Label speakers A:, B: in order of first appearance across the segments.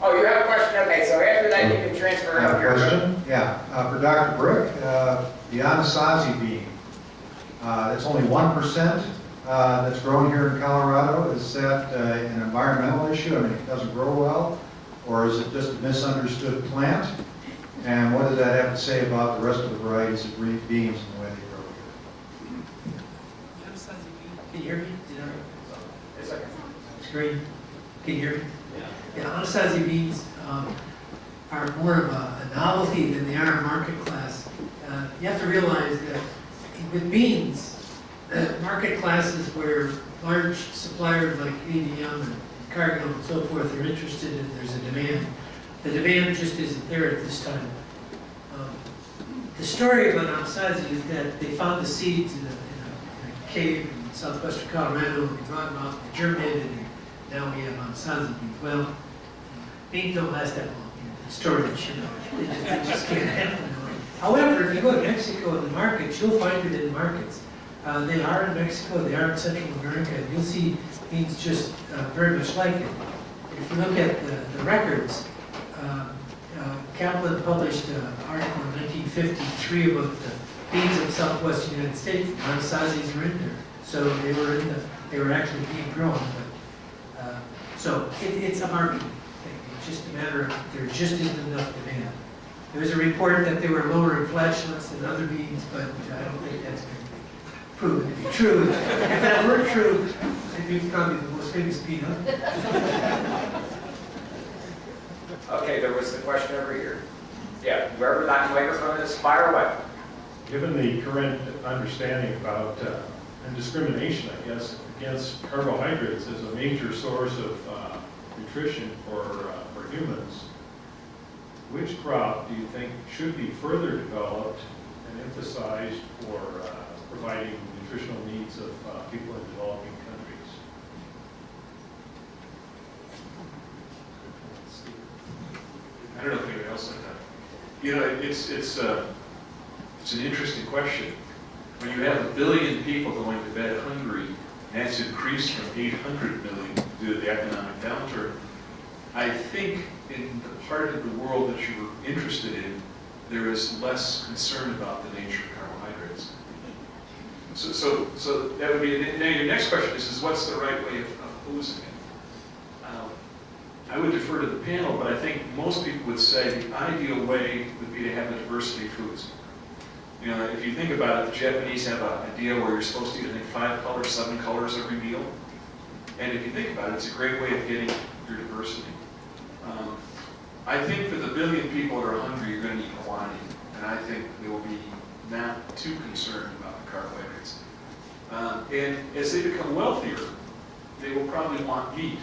A: Oh, you have a question? Okay, so after that, you can transfer
B: I have
A: up
B: a
A: your
B: question. Yeah, for Dr. Brick, the Anasazi bean, that's only 1% that's grown here in Colorado. Is that an environmental issue? I mean, it doesn't grow well? Or is it just a misunderstood plant? And what does that have to say about the rest of the varieties of green beans and the way they grow here?
C: Can you hear me?
A: It's okay.
C: It's great. Can you hear me? Yeah, Anasazi beans are more of a novelty than they are a market class. You have to realize that with beans, market classes where large suppliers like ADM and Cargill and so forth are interested in, there's a demand. The demand just isn't there at this time. The story about Anasazi is that they found the seeds in a cave in southwestern Colorado, and they brought them out, and they germinated, and now we have Anasazi beans. Well, beans don't last that long in storage, you know. They just can't handle it. However, if you go to Mexico in the markets, you'll find it in the markets. They are in Mexico, they are in Central America, and you'll see beans just very much like it. If you look at the records, Kaplan published an article in 1953 about the beans of southwestern United States. Anasazis were in there, so they were actually being grown. But, so it's a marketing thing. It's just a matter of there just isn't enough demand. There was a report that they were lower in flatulence than other beans, but I don't think that's been proven to be true. If that were true, it'd be probably the most famous bean.
A: Okay, there was the question over here. Yeah, wherever that microphone is, fire away.
D: Given the current understanding about and discrimination, I guess, against carbohydrates as a major source of nutrition for humans, which crop do you think should be further developed and emphasized for providing nutritional needs of people in developing countries?
E: I don't know if anyone else like that. You know, it's an interesting question. When you have 1 billion people going to bed hungry, and that's increased from 800 million due to the economic downturn, I think in the part of the world that you were interested in, there is less concern about the nature of carbohydrates. So that would be, now your next question is what's the right way of posing it? I would defer to the panel, but I think most people would say the ideal way would be to have a diversity of foods. You know, if you think about it, the Japanese have an idea where you're supposed to eat, I think, 5 colors, 7 colors every meal. And if you think about it, it's a great way of getting your diversity. I think for the 1 billion people that are hungry, you're going to need quantity. And I think they will be not too concerned about the carbohydrates. And as they become wealthier, they will probably want meat.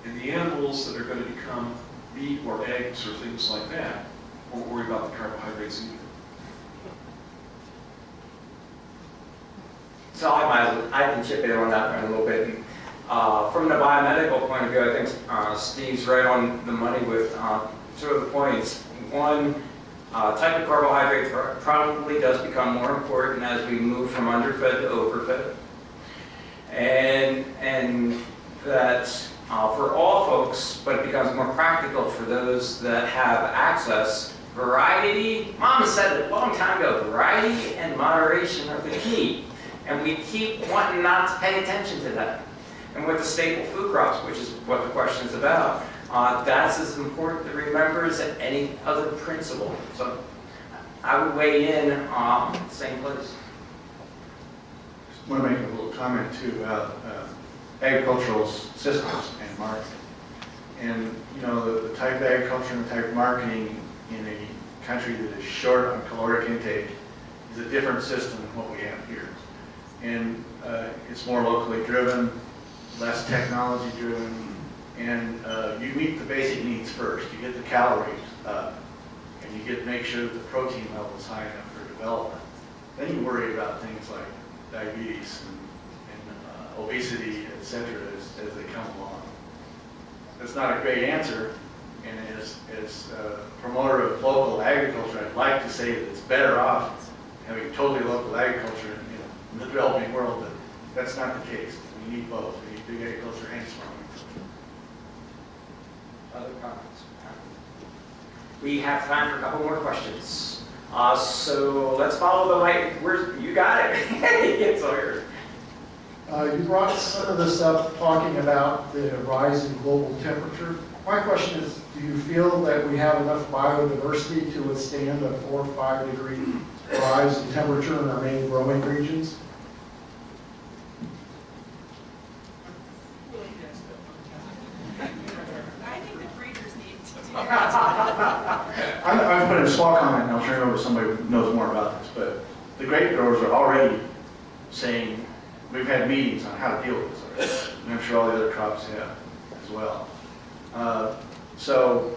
E: And the animals that are going to become meat or eggs or things like that won't worry about the carbohydrates either.
A: So I can chip in on that one a little bit. From the biomedical point of view, I think Steve's right on the money with sort of the points. One, type of carbohydrate probably does become more important as we move from underfed to overfed. And that for all folks, but it becomes more practical for those that have access. Variety, Mom said it a long time ago, variety and moderation are the key. And we keep wanting not to pay attention to that. And with the staple food crops, which is what the question is about, that's as important to remember as any other principle. So I would weigh in same place.
F: I want to make a little comment too about agricultural systems and marketing. And you know, the type of agriculture and the type of marketing in a country that is short on caloric intake is a different system than what we have here. And it's more locally driven, less technology driven, and you meet the basic needs first. You get the calories up, and you get make sure that the protein level is high enough for development. Then you worry about things like diabetes and obesity, etc., as they come along. That's not a great answer, and as a promoter of local agriculture, I'd like to say that it's better off having totally local agriculture in the developing world, but that's not the case. We need both. We need big agriculture and small
A: Other comments? We have time for a couple more questions. So let's follow the light. You got it. It's all yours.
G: You brought some of this up talking about the rise in global temperature. My question is, do you feel that we have enough biodiversity to withstand a 4 or 5 degree rise in temperature in our main growing regions?
H: I think the breeders need to do that.
F: I've put in a small comment, and I'll turn it over to somebody who knows more about this, but the grape growers are already saying, we've had meetings on how to deal with this already, and I'm sure all the other crops have as well. So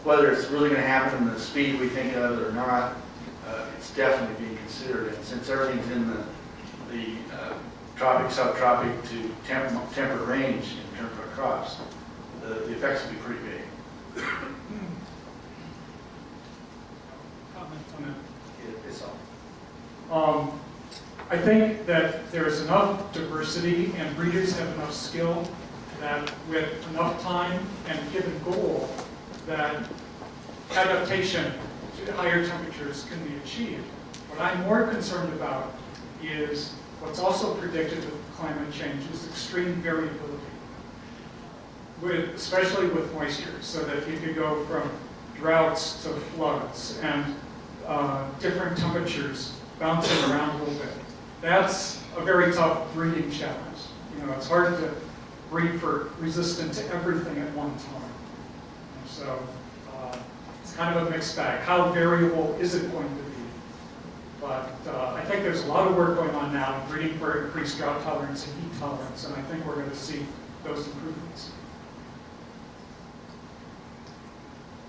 F: whether it's really going to happen in the speed we think of it or not, it's definitely being considered. And since everything's in the tropic, subtropic to temperate range in terms of our crops, the effects will be pretty big.
I: Comment on that.
A: It's all.
I: I think that there's enough diversity and breeders have enough skill that with enough time and a given goal, that adaptation to higher temperatures can be achieved. What I'm more concerned about is what's also predicted with climate change is extreme variability, especially with moisture, so that you could go from droughts to floods and different temperatures bouncing around a little bit. That's a very tough breeding challenge. You know, it's hard to breed for resistant to everything at one time. And so it's kind of a mixed bag. How variable is it going to be? But I think there's a lot of work going on now in breeding for increased drought tolerance and heat tolerance, and I think we're going to see those improvements.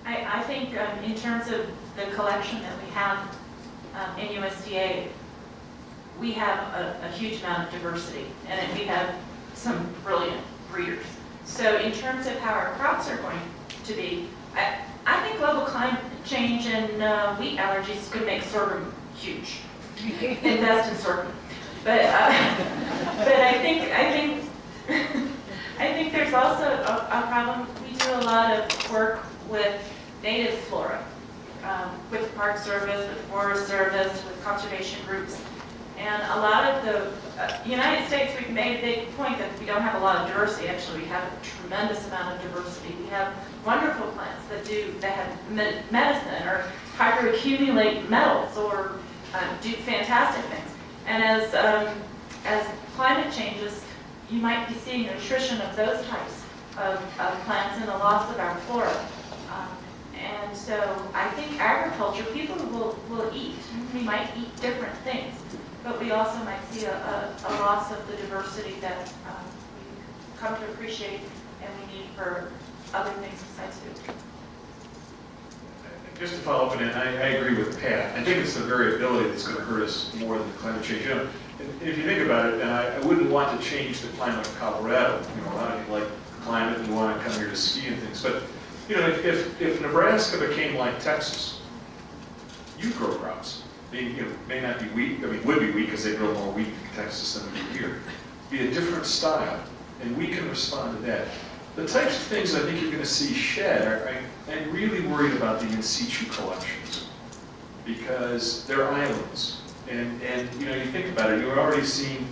H: I think in terms of the collection that we have in USDA, we have a huge amount of diversity, and we have some brilliant breeders. So in terms of how our crops are going to be, I think global climate change and wheat allergies could make sorghum huge. Invest in sorghum. But I think there's also a problem. We do a lot of work with native flora, with the Park Service, with the Forest Service, with conservation groups. And a lot of the United States, we've made a big point that we don't have a lot of diversity. Actually, we have a tremendous amount of diversity. We have wonderful plants that have medicine or hyperaccumulate metals or do fantastic things. And as climate changes, you might be seeing attrition of those types of plants and a loss of our flora. And so I think agriculture, people will eat. We might eat different things, but we also might see a loss of the diversity that we come to appreciate and we need for other things besides food.
E: Just to follow up on that, I agree with Pat. I think it's the variability that's going to hurt us more than the climate change. You know, and if you think about it, and I wouldn't want to change the climate of Colorado. You know, a lot of you like the climate and want to come here to ski and things. But you know, if Nebraska became like Texas, you grow crops. They may not be wheat. I mean, would be wheat because they grow more wheat in Texas than we do here. Be a different style, and we can respond to that. The types of things I think you're going to see shed I'm really worried about the in situ collections because they're islands. And you know, you think about it, you're already seeing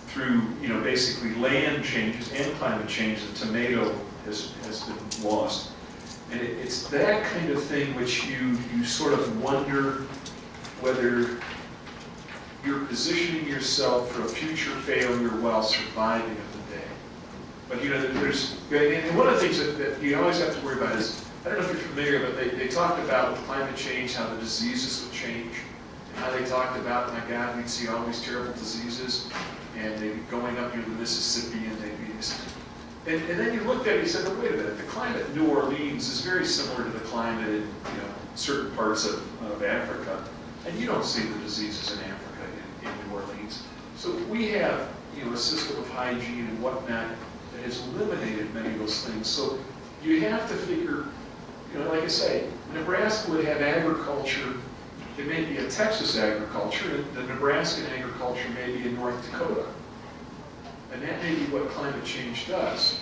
E: through, you know, basically land changes and climate change, the tomato has been lost. And it's that kind of thing which you sort of wonder whether you're positioning yourself for a future failure while surviving of the day. But you know, and one of the things that you always have to worry about is, I don't know if you're familiar, but they talked about with climate change how the diseases would change, and how they talked about, my God, we'd see all these terrible diseases, and they'd be going up near the Mississippi, and they'd be, and then you looked at it and you said, oh, wait a minute, the climate in New Orleans is very similar to the climate in certain parts of Africa, and you don't see the diseases in Africa in New Orleans. So we have a system of hygiene and whatnot that has eliminated many of those things. So you have to figure, like I say, Nebraska would have agriculture. It may be a Texas agriculture, and the Nebraskan agriculture may be in North Dakota. And that may be what climate change does.